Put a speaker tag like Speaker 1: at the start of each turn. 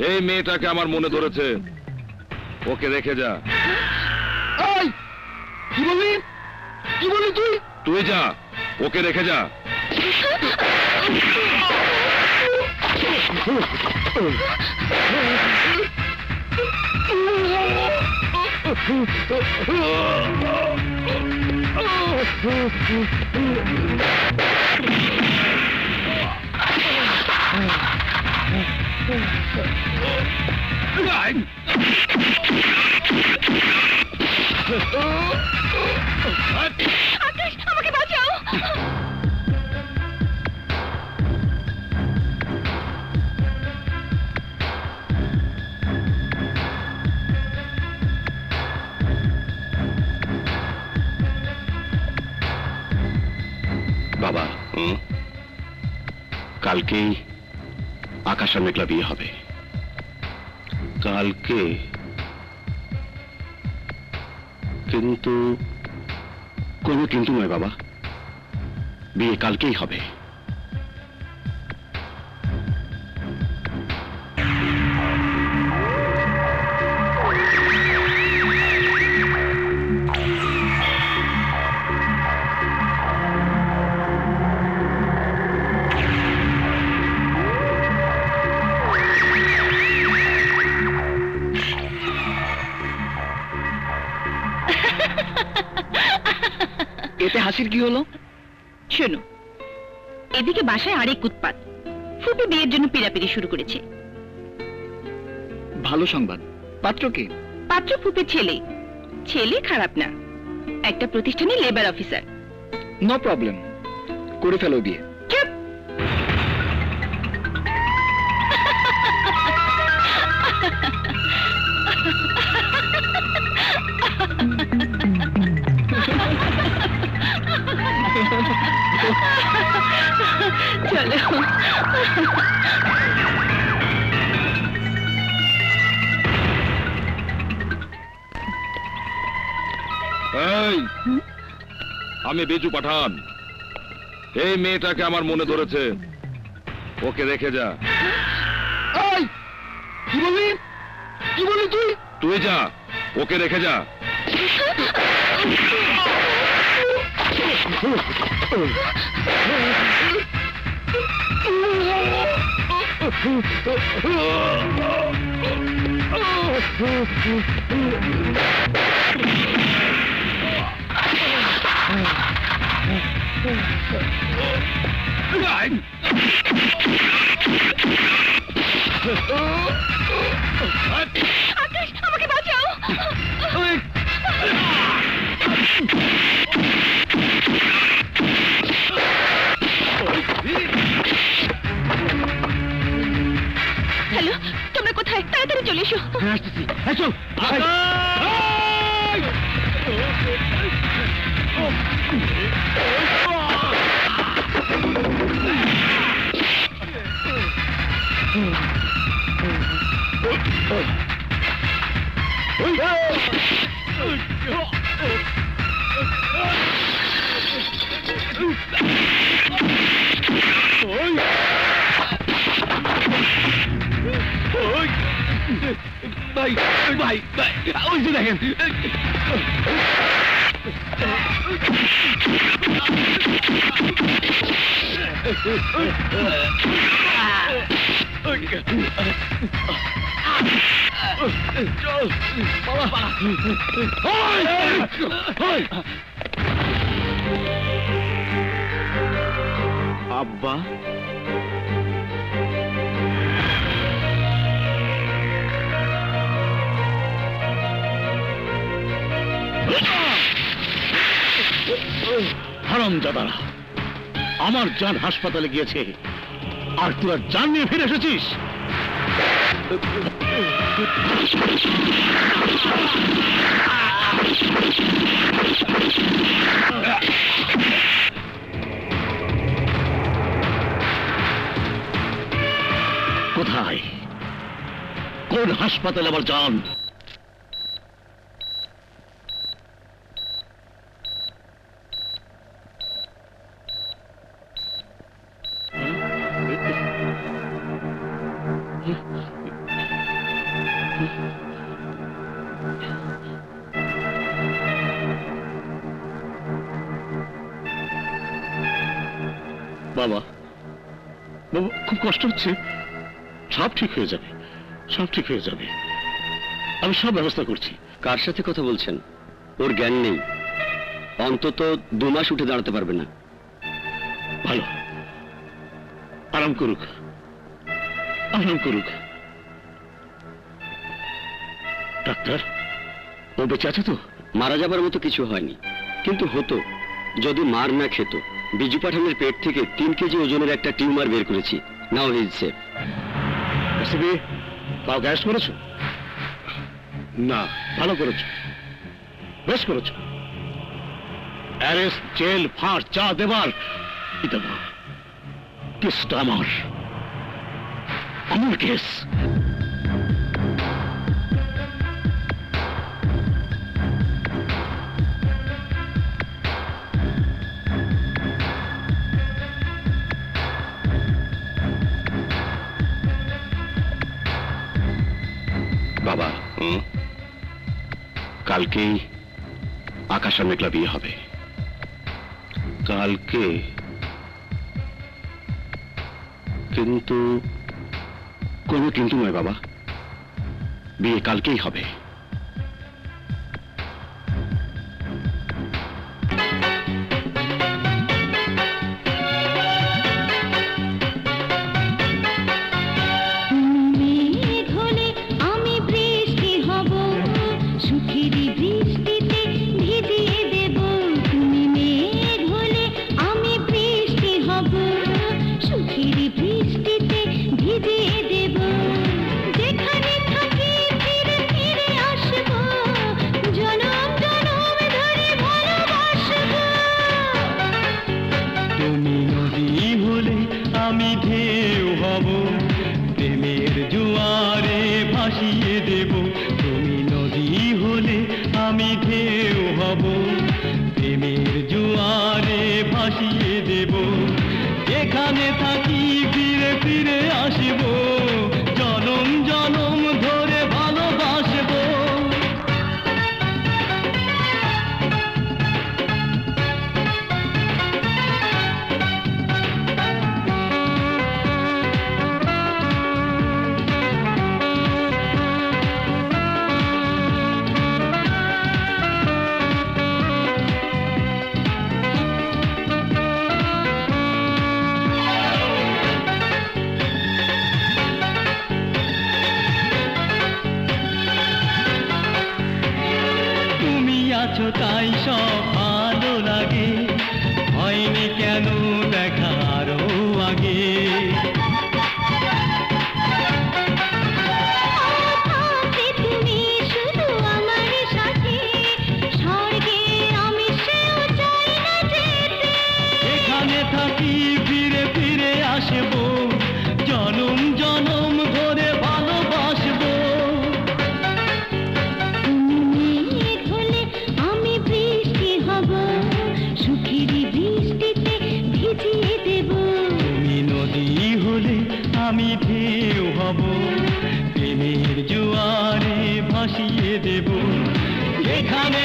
Speaker 1: এই মেয়েটাকে আমার মনে ধরেছে, ওকে রেখে যা।
Speaker 2: কি বললি? কি বললি তুই?
Speaker 1: তুই যা, ওকে রেখে যা।
Speaker 3: আকাশ, আমাকে বাঁচাও।
Speaker 4: বাবা, কালকেই আকাশ আর মেঘলা বিয়ে হবে। কালকে? কিন্তু কোনো কিন্তু নয় বাবা, বিয়ে কালকেই হবে।
Speaker 2: এতে হাসির কি হলো?
Speaker 3: শোনো, এদিকে বাসায় আরেক উৎপাত। ফুপি বিয়ের জন্য পিড়াপিড়ি শুরু করেছে।
Speaker 2: ভালো সংবাদ। পাত্র কে?
Speaker 3: পাত্র ফুপির ছেলে। ছেলে খারাপ না, একটা প্রতিষ্ঠানে লেবার অফিসার।
Speaker 2: নো প্রবলেম, করে ফেলো বিয়ে।
Speaker 3: চুপ! চলো।
Speaker 1: এই, আমি বিজু পাঠান। এই মেয়েটাকে আমার মনে ধরেছে, ওকে রেখে যা।
Speaker 2: কি বললি? কি বললি তুই?
Speaker 1: তুই যা, ওকে রেখে যা।
Speaker 3: আকাশ, আমাকে বাঁচাও। হ্যালো, তোমরা কোথায়? তাড়াতাড়ি চলে এসো।
Speaker 2: হ্যাঁ, আসতেছি। চল। ভাই ভাই ভাই, ওই যে দেখেন। আব্বা, হারামজাদারা, আমার জান হাসপাতালে গিয়েছে আর তোরা জান নিয়ে ফিরে এসেছিস। কোথায়? কোন হাসপাতালে আমার জান? বাবা, বাবা খুব কষ্ট হচ্ছে। সব ঠিক হয়ে যাবে, সব ঠিক হয়ে যাবে। আমি সব ব্যবস্থা করছি।
Speaker 4: কার সাথে কথা বলছেন? ওর জ্ঞান নেই, অন্তত 2 মাস উঠে দাঁড়াতে পারবে না।
Speaker 2: ভালো, আরাম করুক, আরাম করুক। ডাক্তার, ও বেঁচে আছে তো?
Speaker 4: মারা যাবার মতো কিছু হয়নি, কিন্তু হতো যদি মার না খেত। বিজু পাঠানের পেট থেকে 3 কেজি ওজনের একটা টিউমার বের করেছি। Now he is safe.
Speaker 2: এসবি কাউ গ্যাস করেছো? না, ভালো করেছো, বেশ করেছো। অ্যারেস্ট, জেল, ফাঁস যা দেবার দেব। কেসটা আমার, আমার কেস।
Speaker 4: বাবা, কালকেই আকাশ আর মেঘলা বিয়ে হবে।
Speaker 2: কালকে?
Speaker 4: কিন্তু কোনো কিন্তু নয় বাবা, বিয়ে কালকেই হবে।
Speaker 5: আমি ঢেউ হব, প্রেমের জোয়ারে ভাসিয়ে দেব। তুমি নদী হলে আমি ঢেউ হব, প্রেমের জোয়ারে ভাসিয়ে দেব। এখানে থাকি ফিরে ফিরে আসব, জনম জনম ধরে ভালোবাসবো। আছো তাই সব ভালো লাগে, হয়নি কেন দেখা আরো আগে।
Speaker 6: তুমি শুধু আমার সাথে, স্বর্গে আমি সেও চাই না যেতে।
Speaker 5: এখানে থাকি ফিরে ফিরে আসবো, জনম জনম ধরে ভালোবাসবো। আমি ঢেউ হব, প্রেমের জোয়ারে ভাসিয়ে দেব। এখানে